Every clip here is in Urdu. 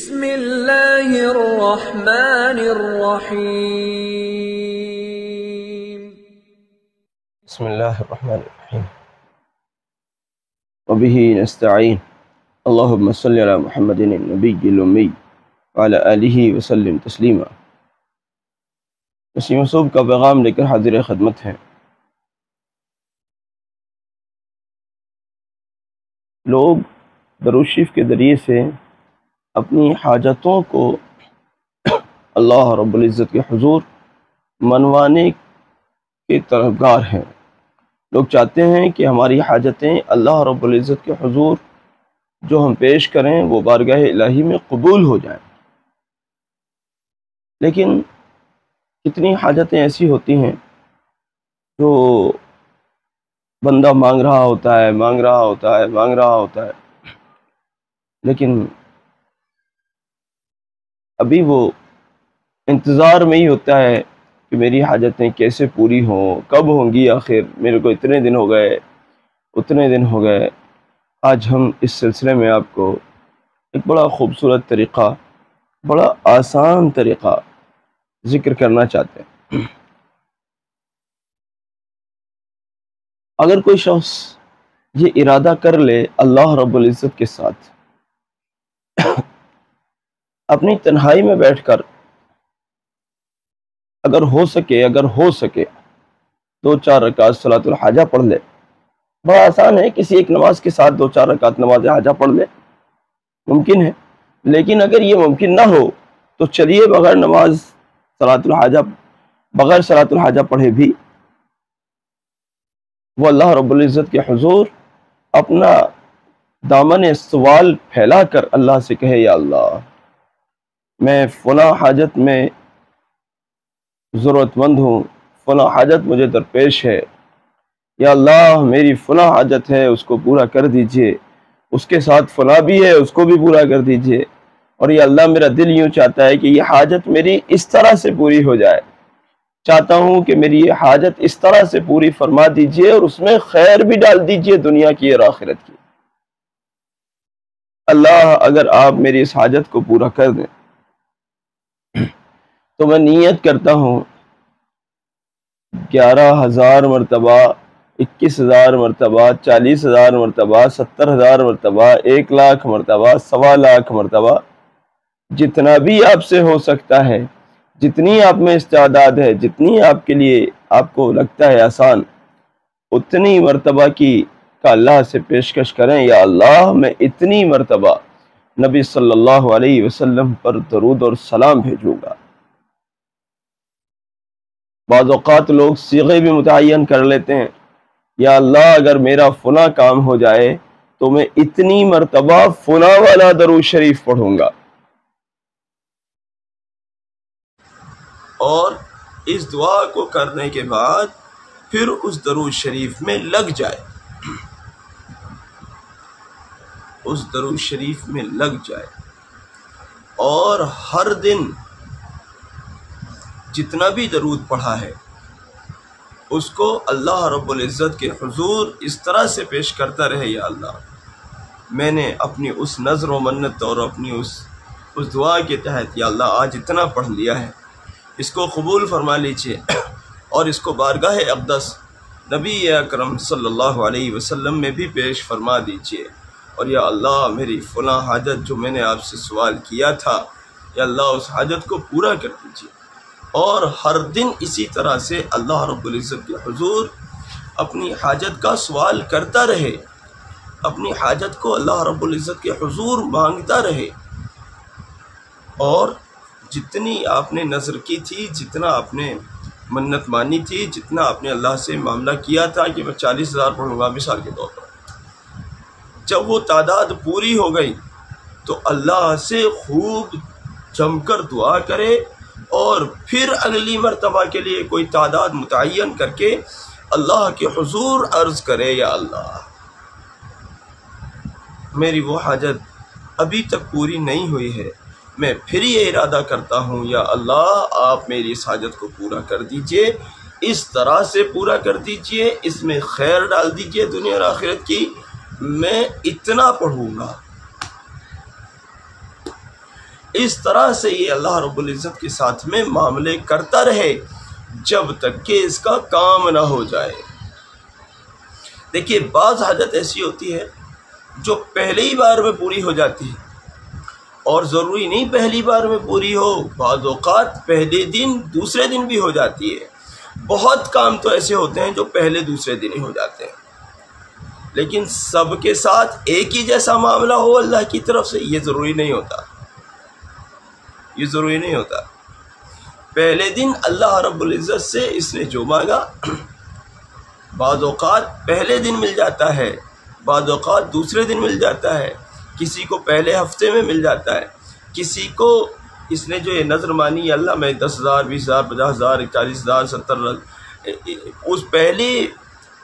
بسم اللہ الرحمن الرحیم بسم اللہ الرحمن الرحیم وبہ نستعین اللہم صلی علی محمد النبی الامی وعلی آلہ وسلم تسلیما۔ نسیم صبح کا پیغام لے کر حاضر خدمت ہے۔ لوگ درود شریف کے ذریعے سے اپنی حاجتوں کو اللہ رب العزت کے حضور منوانے کے طلبگار ہیں۔ لوگ چاہتے ہیں کہ ہماری حاجتیں اللہ رب العزت کے حضور جو ہم پیش کریں وہ بارگاہ الہی میں قبول ہو جائیں، لیکن کتنی حاجتیں ایسی ہوتی ہیں جو بندہ مانگ رہا ہوتا ہے لیکن ابھی وہ انتظار میں ہی ہوتا ہے کہ میری حاجتیں کیسے پوری ہوں، کب ہوں گی آخر، میرے کو اتنے دن ہو گئے۔ آج ہم اس سلسلے میں آپ کو ایک بڑا خوبصورت طریقہ، بڑا آسان طریقہ ذکر کرنا چاہتے ہیں۔ اگر کوئی شخص یہ ارادہ کر لے اللہ رب العزت کے ساتھ اپنی تنہائی میں بیٹھ کر اگر ہو سکے 2-4 رکعت صلاۃ الحاجہ پڑھ لے، بڑا آسان ہے، کسی ایک نماز کے ساتھ 2-4 رکعت نماز حاجہ پڑھ لے، ممکن ہے۔ لیکن اگر یہ ممکن نہ ہو تو چلیے بغیر صلاۃ الحاجہ پڑھے بھی وہ اللہ رب العزت کے حضور اپنا دامن سوال پھیلا کر اللہ سے کہے، یا اللہ میں فلاں حاجت میں ضرورت مند ہوں، فلاں حاجت مجھے درپیش ہے، یا اللہ میری فلاں حاجت ہے اس کو پورا کر دیجئے، اس کے ساتھ فلاں بھی ہے اس کو بھی پورا کر دیجئے، اور یا اللہ میرا دل یوں چاہتا ہے کہ یہ حاجت میری اس طرح سے پوری ہو جائے، چاہتا ہوں کہ میری یہ حاجت اس طرح سے پوری فرما دیجئے اور اس میں خیر بھی ڈال دیجئے دنیا کی اور آخرت کی۔ اللہ اگر آپ میری اس حاجت کو پورا کر دیں تو میں نیت کرتا ہوں 11,000 مرتبہ، 21,000 مرتبہ، 40,000 مرتبہ، 70,000 مرتبہ، 1,00,000 مرتبہ، 1.25 مرتبہ، جتنا بھی آپ سے ہو سکتا ہے، جتنی آپ میں استعداد ہے، جتنی آپ کے لیے آپ کو لگتا ہے آسان، اتنی مرتبہ کا اللہ سے پیشکش کریں، یا اللہ میں اتنی مرتبہ نبی صلی اللہ علیہ وسلم پر درود اور سلام بھیجوں گا۔ بعض اوقات لوگ صیغے بھی متعین کر لیتے ہیں، یا اللہ اگر میرا فلاں کام ہو جائے تو میں اتنی مرتبہ فلاں والا درود شریف پڑھوں گا، اور اس دعا کو کرنے کے بعد پھر اس درود شریف میں لگ جائے، اور ہر دن جتنا بھی درود پڑھا ہے اس کو اللہ رب العزت کے حضور اس طرح سے پیش کرتا رہے، یا اللہ میں نے اپنی اس نذر و منت اور اپنی اس دعا کے تحت یا اللہ آج اتنا پڑھ لیا ہے، اس کو قبول فرما لیجیے اور اس کو بارگاہ اقدس نبی اکرم صلی اللہ علیہ وسلم میں بھی پیش فرما دیجیے، اور یا اللہ میری فلاں حاجت جو میں نے آپ سے سوال کیا تھا، یا اللہ اس حاجت کو پورا کر دیجیے۔ اور ہر دن اسی طرح سے اللہ رب العزت کے حضور اپنی حاجت کا سوال کرتا رہے، اپنی حاجت کو اللہ رب العزت کے حضور مانگتا رہے، اور جتنی آپ نے نذر کی تھی، جتنا آپ نے منت مانی تھی، جتنا آپ نے اللہ سے معاملہ کیا تھا کہ میں 40,000 پڑھوں گا مثال کے طور پر، جب وہ تعداد پوری ہو گئی تو اللہ سے خوب جم کر دعا کرے، اور پھر اگلی مرتبہ کے لیے کوئی تعداد متعین کر کے اللہ کے حضور عرض کرے، یا اللہ میری وہ حاجت ابھی تک پوری نہیں ہوئی ہے، میں پھر یہ ارادہ کرتا ہوں، یا اللہ آپ میری اس حاجت کو پورا کر دیجئے، اس طرح سے پورا کر دیجئے، اس میں خیر ڈال دیجئے دنیا اور آخرت کی، میں اتنا پڑھوں گا۔ اس طرح سے یہ اللہ رب العزت کے ساتھ میں معاملے کرتا رہے جب تک کہ اس کا کام نہ ہو جائے۔ دیکھیے بعض حاجت ایسی ہوتی ہے جو پہلے ہی بار میں پوری ہو جاتی ہے، اور ضروری نہیں پہلی بار میں پوری ہو، بعض اوقات پہلے دن دوسرے دن بھی ہو جاتی ہے۔ بہت کام تو ایسے ہوتے ہیں جو پہلے دوسرے دن ہی ہو جاتے ہیں، لیکن سب کے ساتھ ایک ہی جیسا معاملہ ہو اللہ کی طرف سے، یہ ضروری نہیں ہوتا، یہ ضروری نہیں ہوتا۔ پہلے دن اللہ رب العزت سے اس نے جو مانگا، بعض اوقات پہلے دن مل جاتا ہے، بعض اوقات دوسرے دن مل جاتا ہے، کسی کو پہلے ہفتے میں مل جاتا ہے، کسی کو اس نے جو یہ نظر مانی اللہ میں 10,000 20,000 50,000 41,000 70,000 اس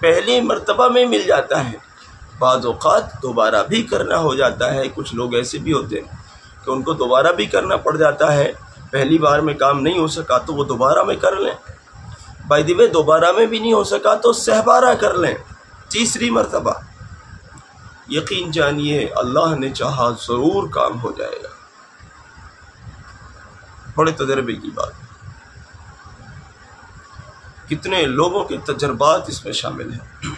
پہلی مرتبہ میں مل جاتا ہے۔ بعض اوقات دوبارہ بھی کرنا ہو جاتا ہے، کچھ لوگ ایسے بھی ہوتے ہیں کہ ان کو دوبارہ بھی کرنا پڑ جاتا ہے، پہلی بار میں کام نہیں ہو سکا تو وہ دوبارہ میں کر لیں، بائی دی وے دوبارہ میں بھی نہیں ہو سکا تو سہبارہ کر لیں، تیسری مرتبہ۔ یقین جانیے اللہ نے چاہا ضرور کام ہو جائے گا۔ بڑے تجربے کی بات، کتنے لوگوں کے تجربات اس میں شامل ہیں۔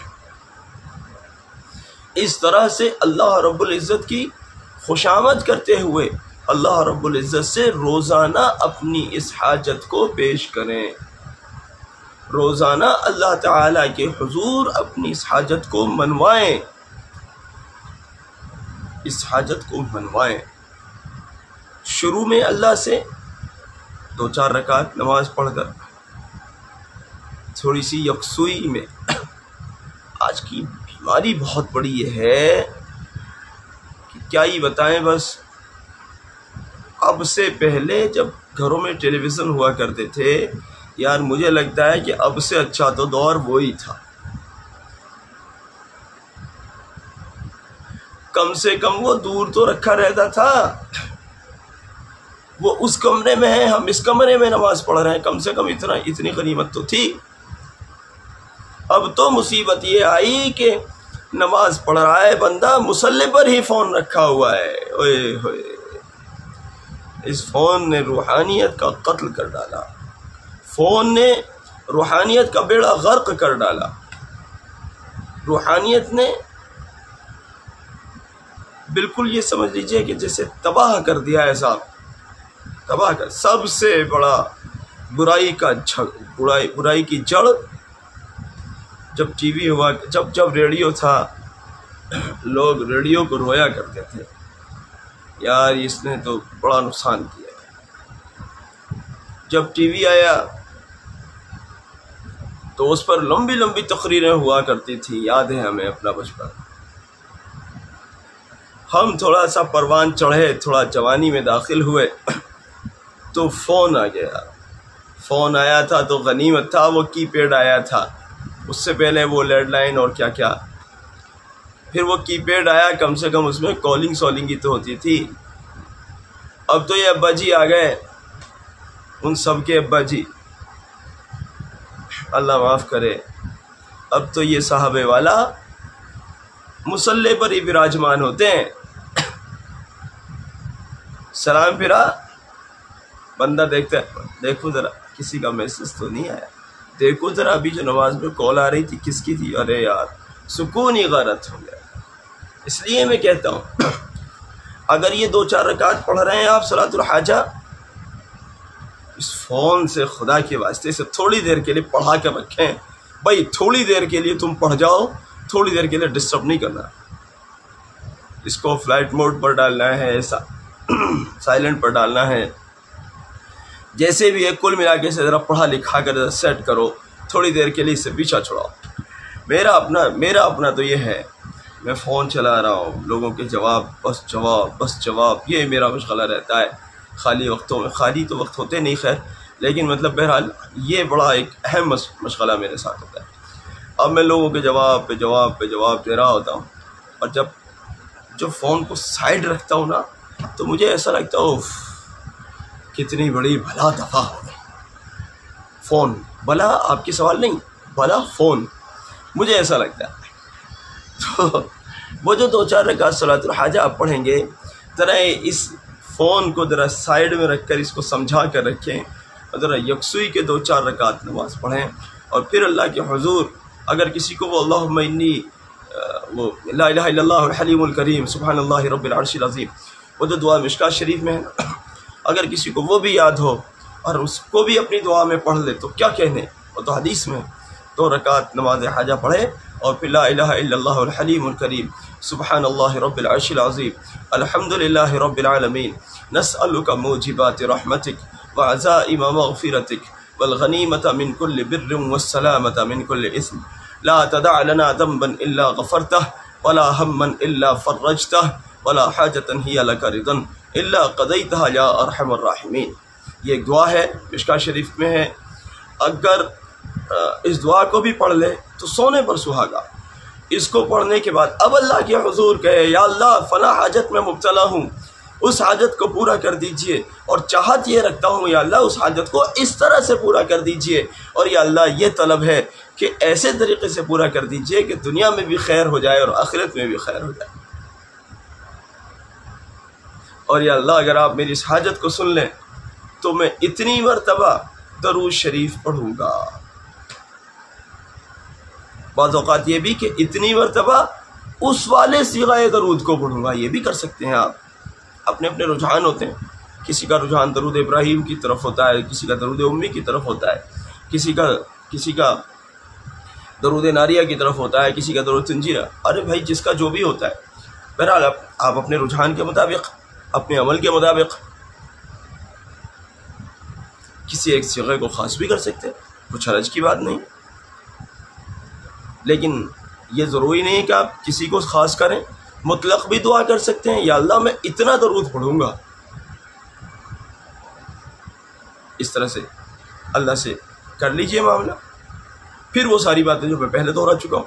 اس طرح سے اللہ رب العزت کی خوشامد کرتے ہوئے اللہ رب العزت سے روزانہ اپنی اس حاجت کو پیش کریں، روزانہ اللہ تعالیٰ کے حضور اپنی اس حاجت کو منوائیں، اس حاجت کو منوائیں۔ شروع میں اللہ سے 2-4 رکعت نماز پڑھ کر تھوڑی سی یکسوئی میں، آج کی بیماری بہت بڑی یہ ہے کہ کیا ہی بتائیں، بس اب سے پہلے جب گھروں میں ٹیلی ویژن ہوا کرتے تھے، یار مجھے لگتا ہے کہ اب سے اچھا تو دور وہی تھا، کم سے کم وہ دور تو رکھا رہتا تھا، وہ اس کمرے میں ہے ہم اس کمرے میں نماز پڑھ رہے ہیں، کم سے کم اتنی غنیمت تو تھی۔ اب تو مصیبت یہ آئی کہ نماز پڑھ رہا ہے بندہ، مصلی پر ہی فون رکھا ہوا ہے، اوئے ہوئے، اس فون نے روحانیت کا قتل کر ڈالا، فون نے روحانیت کا بیڑا غرق کر ڈالا، روحانیت نے بالکل یہ سمجھ لیجئے کہ جیسے تباہ کر دیا ہے صاحب، تباہ کر۔ سب سے بڑا برائی کی جڑ جب ٹی وی ہوا، جب ریڈیو تھا، لوگ ریڈیو کو رویا کرتے تھے، یار اس نے تو بڑا نقصان کیا۔ جب ٹی وی آیا تو اس پر لمبی لمبی تقریریں ہوا کرتی تھی، یاد ہے ہمیں اپنا بچپن۔ ہم تھوڑا سا پروان چڑھے، تھوڑا جوانی میں داخل ہوئے تو فون آ گیا، فون آیا تھا تو غنیمت تھا، وہ کی پیڈ آیا تھا، اس سے پہلے وہ لیڈ لائن اور کیا کیا، پھر وہ کی پیڈ آیا، کم سے کم اس میں کالنگ سالنگ کی تو ہوتی تھی۔ اب تو یہ ابا جی آ گئے، ان سب کے ابا جی، اللہ معاف کرے، اب تو یہ صاحب والا مصلی پر ہی براجمان ہوتے ہیں، سلام پھرا، بندہ دیکھتا ہے، دیکھو ذرا کسی کا میسج تو نہیں آیا، دیکھو ذرا ابھی جو نماز میں کال آ رہی تھی کس کی تھی، ارے یار سکون ہی غارت ہو گیا۔ اس لیے میں کہتا ہوں اگر یہ 2-4 رکعت پڑھ رہے ہیں آپ صلاۃ الحاجہ، اس فون سے خدا کے واسطے سے تھوڑی دیر کے لیے پڑھا کے رکھیں، بھائی تھوڑی دیر کے لیے تم پڑھ جاؤ، تھوڑی دیر کے لیے ڈسٹرب نہیں کرنا، اس کو فلائٹ موڈ پر ڈالنا ہے، سائلنٹ پر ڈالنا ہے، جیسے بھی ہے کل ملا کے سے ذرا پڑھا لکھا کر سیٹ کرو، تھوڑی دیر کے لیے اس سے پیچھا چھڑاؤ۔ میرا اپنا تو یہ ہے، میں فون چلا رہا ہوں، لوگوں کے بس جواب، یہ میرا مشغلہ رہتا ہے خالی وقتوں میں، خالی تو وقت ہوتے نہیں خیر، لیکن مطلب بہرحال یہ بڑا ایک اہم مشغلہ میرے ساتھ ہوتا ہے۔ اب میں لوگوں کے جواب پہ جواب دے رہا ہوتا ہوں، اور جب فون کو سائڈ رکھتا ہوں نا تو مجھے ایسا لگتا ہے اوف کتنی بڑی بھلا دفعہ ہو گئی، فون بھلا، آپ کے سوال نہیں، بھلا فون، مجھے ایسا لگتا ہے۔ تو وہ جو 2-4 رکعت صلاۃ الحاجہ آپ پڑھیں گے، ذرا اس فون کو ذرا سائڈ میں رکھ کر اس کو سمجھا کر رکھیں، ذرا یکسوئی کے 2-4 رکعت نماز پڑھیں، اور پھر اللہ کے حضور اگر کسی کو وہ اللہم انی وہ لا الہ الا اللہ الحلیم الکریم سبحان اللہ رب العرش العظیم، وہ جو دعا مشکوٰۃ شریف میں ہے نا، اگر کسی کو وہ بھی یاد ہو اور اس کو بھی اپنی دعا میں پڑھ لے تو کیا کہنے، وہ تو حدیث میں 2 رکعت نماز حاجہ پڑھے اور پھر لا الہ الا اللہ الحلیم الکریم سبحان اللہ رب العرش العظیم الحمد للہ رب العالمین نسألک موجبات رحمتک وعزائم مغفرتک والغنیمة من كل بر والسلامة من كل اثم لا تدع لنا ذنبا الا غفرته ولا هما الا فرجته ولا حاجة هي لك رضا الا قضيتها يا ارحم الراحمین۔ یہ ایک دعا ہے، مشکوٰۃ شریف میں ہے، اگر اس دعا کو بھی پڑھ لے تو سونے پر سہاگا۔ اس کو پڑھنے کے بعد اب اللہ کے حضور کہے یا اللہ فلاں حاجت میں مبتلا ہوں، اس حاجت کو پورا کر دیجئے، اور چاہت یہ رکھتا ہوں یا اللہ اس حاجت کو اس طرح سے پورا کر دیجئے، اور یا اللہ یہ طلب ہے کہ ایسے طریقے سے پورا کر دیجئے کہ دنیا میں بھی خیر ہو جائے اور آخرت میں بھی خیر ہو جائے، اور یا اللہ اگر آپ میری اس حاجت کو سن لیں تو میں اتنی مرتبہ درود شریف پڑھوں گا۔ بعض اوقات یہ بھی کہ اتنی مرتبہ اس والے صیغہ درود کو پڑھوں گا، یہ بھی کر سکتے ہیں آپ، اپنے اپنے رجحان ہوتے ہیں، کسی کا رجحان درود ابراہیم کی طرف ہوتا ہے، کسی کا درود امی کی طرف ہوتا ہے، کسی کا درود ناریہ کی طرف ہوتا ہے، کسی کا درود تنجیہ، ارے بھائی جس کا جو بھی ہوتا ہے، بہرحال آپ اپنے رجحان کے مطابق، اپنے عمل کے مطابق کسی ایک صیغے کو خاص بھی کر سکتے ہیں، کچھ حرج کی بات نہیں، لیکن یہ ضروری نہیں کہ آپ کسی کو خاص کریں، مطلق بھی دعا کر سکتے ہیں، یا اللہ میں اتنا درود پڑھوں گا، اس طرح سے اللہ سے کر لیجئے معاملہ۔ پھر وہ ساری باتیں جو میں پہلے دوہرا چکا ہوں،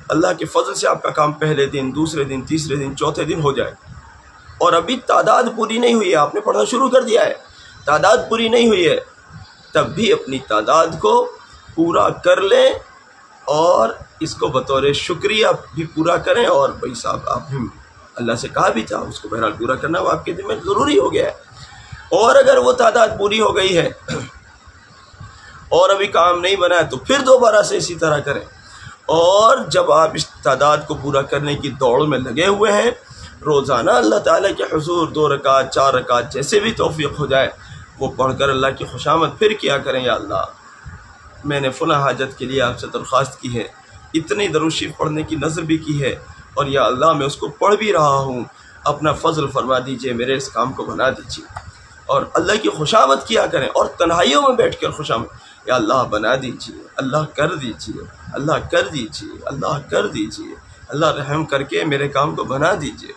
اللہ کے فضل سے آپ کا کام پہلے دن، دوسرے دن، تیسرے دن، چوتھے دن ہو جائے، اور ابھی تعداد پوری نہیں ہوئی ہے، آپ نے پڑھنا شروع کر دیا ہے، تعداد پوری نہیں ہوئی ہے، تب بھی اپنی تعداد کو پورا کر لیں اور اس کو بطور شکریہ بھی پورا کریں، اور بھائی صاحب آپ نے اللہ سے کہا بھی تھا، اس کو بہرحال پورا کرنا وہ آپ کے ذمہ ضروری ہو گیا ہے، اور اگر وہ تعداد پوری ہو گئی ہے اور ابھی کام نہیں بنا ہے تو پھر دوبارہ سے اسی طرح کریں، اور جب آپ اس تعداد کو پورا کرنے کی دوڑ میں لگے ہوئے ہیں، روزانہ اللہ تعالیٰ کے حضور 2 رکعت 4 رکعت جیسے بھی توفیق ہو جائے وہ پڑھ کر اللہ کی خوشامد پھر کیا کریں، یا اللہ میں نے فلاں حاجت کے لیے آپ سے درخواست کی ہے، اتنی درود شریف پڑھنے کی نظر بھی کی ہے، اور یا اللہ میں اس کو پڑھ بھی رہا ہوں، اپنا فضل فرما دیجئے، میرے اس کام کو بنا دیجئے، اور اللہ کی خوشامد کیا کریں، اور تنہائیوں میں بیٹھ کر خوشامد، یا اللہ بنا دیجئے، اللہ کر دیجئے، اللہ کر دیجئے، اللہ کر دیجئے، اللہ رحم کر کے میرے کام کو بنا دیجئے۔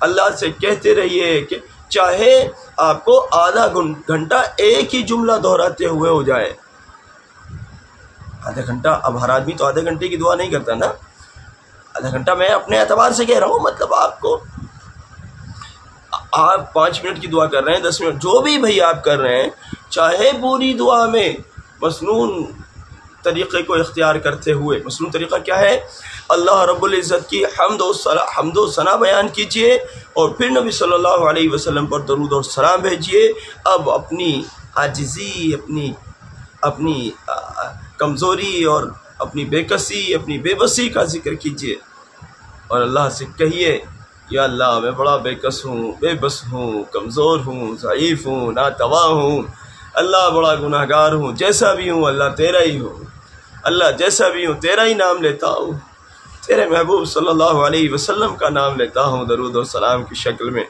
اللہ سے کہتے رہیے کہ چاہے آپ کو آدھا گھنٹہ ایک ہی جملہ دہراتے ہوئے ہو جائے، آدھا گھنٹہ، اب ہر آدمی تو آدھے گھنٹے کی دعا نہیں کرتا نا، آدھا گھنٹہ میں اپنے اعتبار سے کہہ رہا ہوں، مطلب آپ 5 منٹ کی دعا کر رہے ہیں، 10 منٹ، جو بھی بھئی آپ کر رہے ہیں، چاہے پوری دعا میں مسنون طریقے کو اختیار کرتے ہوئے، مسنون طریقہ کیا ہے؟ اللہ رب العزت کی حمد و ثنا بیان کیجئے، اور پھر نبی صلی اللہ علیہ وسلم پر درود اور سلام بھیجئے، اب اپنی عاجزی، اپنی کمزوری اور اپنی بے کسی، اپنی بے بسی کا ذکر کیجئے، اور اللہ سے کہیے یا اللہ میں بڑا بے کس ہوں، بے بس ہوں، کمزور ہوں، ضعیف ہوں، ناتوا ہوں، اللہ بڑا گناہ گار ہوں، جیسا بھی ہوں اللہ تیرا ہی ہوں، اللہ جیسا بھی ہوں تیرا ہی نام لیتا ہوں، تیرے محبوب صلی اللہ علیہ وسلم کا نام لیتا ہوں درود و سلام کی شکل میں،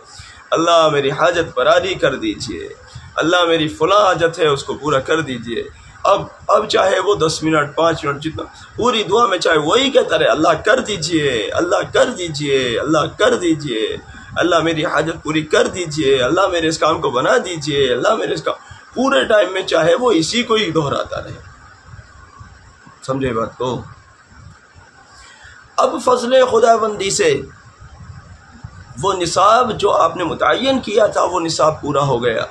اللہ میری حاجت پراری کر دیجئے، اللہ میری فلاں حاجت ہے اس کو پورا کر دیجئے۔ اب چاہے وہ 10 منٹ 5 منٹ جتنا پوری دعا میں چاہے وہی کہتا رہے، اللہ کر دیجئے، اللہ کر دیجئے، اللہ کر دیجئے، اللہ میری حاجت پوری کر دیجئے، اللہ میرے اس کام کو بنا دیجئے، اللہ میرے اس کام، پورے ٹائم میں چاہے وہ اسی کو ہی دہراتا رہے۔ سمجھے بات کو؟ اب فضل خداوندی سے وہ نصاب جو آپ نے متعین کیا تھا وہ نصاب پورا ہو گیا،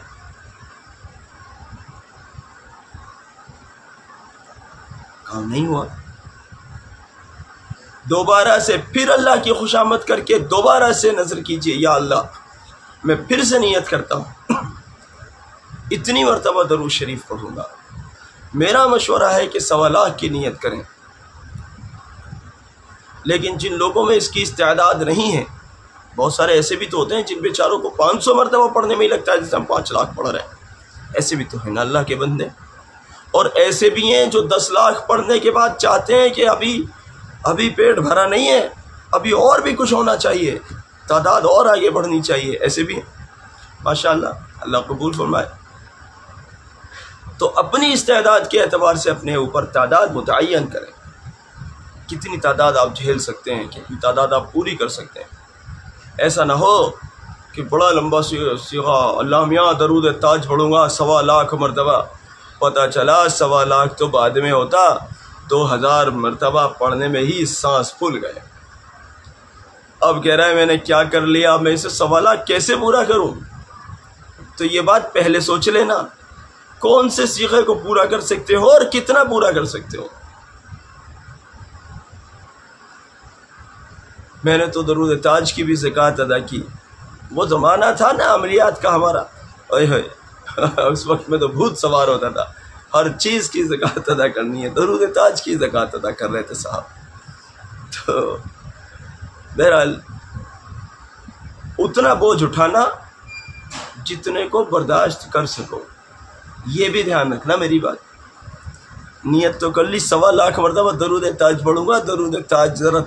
کام نہیں ہوا، دوبارہ سے پھر اللہ کی خوشامد کر کے دوبارہ سے نظر کیجئے، یا اللہ میں پھر سے نیت کرتا ہوں اتنی مرتبہ درود شریف پڑھوں گا۔ میرا مشورہ ہے کہ 1.25 لاکھ کی نیت کریں، لیکن جن لوگوں میں اس کی استعداد نہیں ہے، بہت سارے ایسے بھی تو ہوتے ہیں جن بیچاروں کو 500 مرتبہ پڑھنے میں ہی لگتا ہے جیسے ہم 5 لاکھ پڑھ رہے ہیں، ایسے بھی تو ہیں نا اللہ کے بندے، اور ایسے بھی ہیں جو 10 لاکھ پڑھنے کے بعد چاہتے ہیں کہ ابھی پیٹ بھرا نہیں ہے، ابھی اور بھی کچھ ہونا چاہیے، تعداد اور آگے بڑھنی چاہیے، ایسے بھی ہیں ماشاءاللہ، اللہ قبول فرمائے۔ تو اپنی استعداد کے اعتبار سے اپنے اوپر تعداد متعین کریں، کتنی تعداد آپ جھیل سکتے ہیں، کتنی تعداد آپ پوری کر سکتے ہیں۔ ایسا نہ ہو کہ بڑا لمبا صیغہ اللہ میاں درود تاج پڑھوں گا 1.25 لاکھ مرتبہ، پتہ چلا 1.25 لاکھ تو بعد میں ہوتا، 2000 مرتبہ پڑھنے میں ہی سانس پھول گئے۔ اب کہہ رہا ہے میں نے کیا کر لیا، میں اسے 1.25 لاکھ کیسے پورا کروں؟ تو یہ بات پہلے سوچ لینا، کون سے صیغے کو پورا کر سکتے ہو اور کتنا پورا کر سکتے ہو۔ میں نے تو درود تاج کی بھی زکوٰۃ ادا کی، وہ زمانہ تھا نا عملیات کا ہمارا، اس وقت میں تو بھوت سوار ہوتا تھا، ہر چیز کی زکوٰۃ ادا کرنی ہے، درود تاج کی زکوٰۃ ادا کر رہے تھے صاحب۔ تو بہرحال اتنا بوجھ اٹھانا جتنے کو برداشت کر سکو، یہ بھی دھیان رکھنا میری بات۔ نیت تو کر لی 1.25 لاکھ مرتبہ درود تاج پڑھوں گا، درود تاج ذرا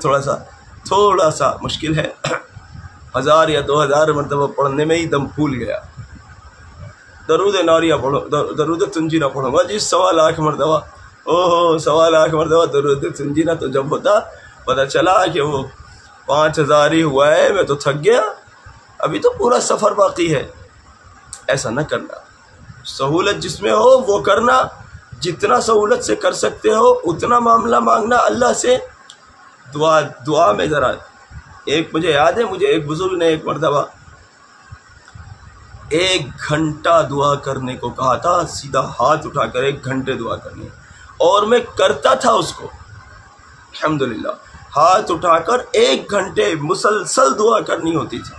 تھوڑا سا مشکل ہے، 1000 یا 2000 مرتبہ پڑھنے میں ہی دم پھول گیا۔ درود ناریہ پڑھو، درود تنجینا پڑھوں گا جی 1.25 لاکھ مرتبہ، 1.25 لاکھ مرتبہ درود تنجینا، تو جب ہوتا پتہ چلا کہ وہ 5000 ہی ہوا ہے، میں تو تھک گیا، ابھی تو پورا سفر باقی ہے۔ ایسا نہ کرنا، سہولت جس میں ہو وہ کرنا، جتنا سہولت سے کر سکتے ہو اتنا معاملہ مانگنا اللہ سے۔ دعا میں ذرا مجھے یاد ہے، مجھے ایک بزرگ نے ایک مرتبہ 1 گھنٹہ دعا کرنے کو کہا تھا، سیدھا ہاتھ اٹھا کر 1 گھنٹے دعا کرنی، اور میں کرتا تھا اس کو الحمدللہ، ہاتھ اٹھا کر 1 گھنٹے مسلسل دعا کرنی ہوتی تھی۔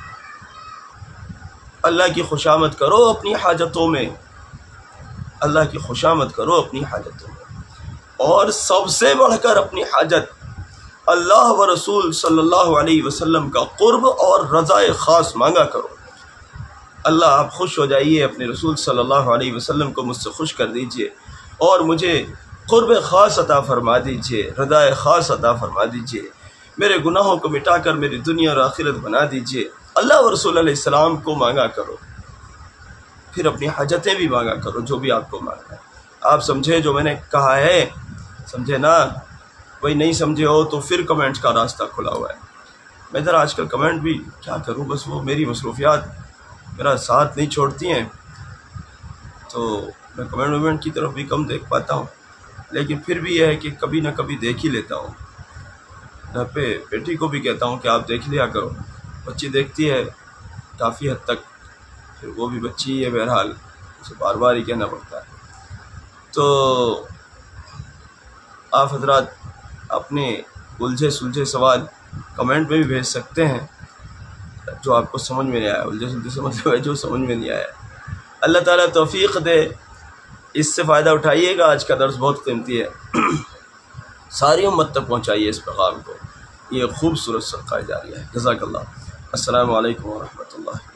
اللہ کی خوشامد کرو اپنی حاجتوں میں، اللہ کی خوشامد کرو اپنی حاجتوں میں، اور سب سے بڑھ کر اپنی حاجت اللہ و رسول صلی اللہ علیہ وسلم کا قرب اور رضا خاص مانگا کرو۔ اللہ آپ خوش ہو جائیے، اپنے رسول صلی اللہ علیہ وسلم کو مجھ سے خوش کر دیجئے، اور مجھے قرب خاص عطا فرما دیجئے، رضا خاص عطا فرما دیجئے، میرے گناہوں کو مٹا کر میری دنیا اور آخرت بنا دیجئے۔ اللہ و رسول علیہ السلام کو مانگا کرو، پھر اپنی حاجتیں بھی مانگا کرو، جو بھی آپ کو مانگنا ہے۔ آپ سمجھے جو میں نے کہا ہے، سمجھے نا؟ وہی نہیں سمجھے ہو تو پھر کمنٹ کا راستہ کھلا ہوا ہے۔ میں ذرا آج کل کمنٹ بھی کیا کروں، بس وہ میری مصروفیات میرا ساتھ نہیں چھوڑتی ہیں، تو میں کمنٹ کی طرف بھی کم دیکھ پاتا ہوں، لیکن پھر بھی یہ ہے کہ کبھی نہ کبھی دیکھ ہی لیتا ہوں۔ گھر پہ بیٹی کو بھی کہتا ہوں کہ آپ دیکھ لیا کرو، بچی دیکھتی ہے کافی حد تک، پھر وہ بھی بچی ہی ہے، بہرحال اسے بار بار ہی کہنا پڑتا ہے۔ تو آپ حضرات اپنے الجھے سلجھے سوال کمنٹ میں بھی بھیج سکتے ہیں، جو آپ کو سمجھ میں نہیں آیا، الجھے سلجھے سے مطلب ہے جو سمجھ میں نہیں آیا۔ اللہ تعالیٰ توفیق دے، اس سے فائدہ اٹھائیے گا، آج کا درس بہت قیمتی ہے، ساری امت تک پہنچائیے اس پیغام کو، یہ خوبصورت صدقہ جاریہ ہے۔ جزاک اللہ۔ السلام علیکم ورحمۃ اللہ۔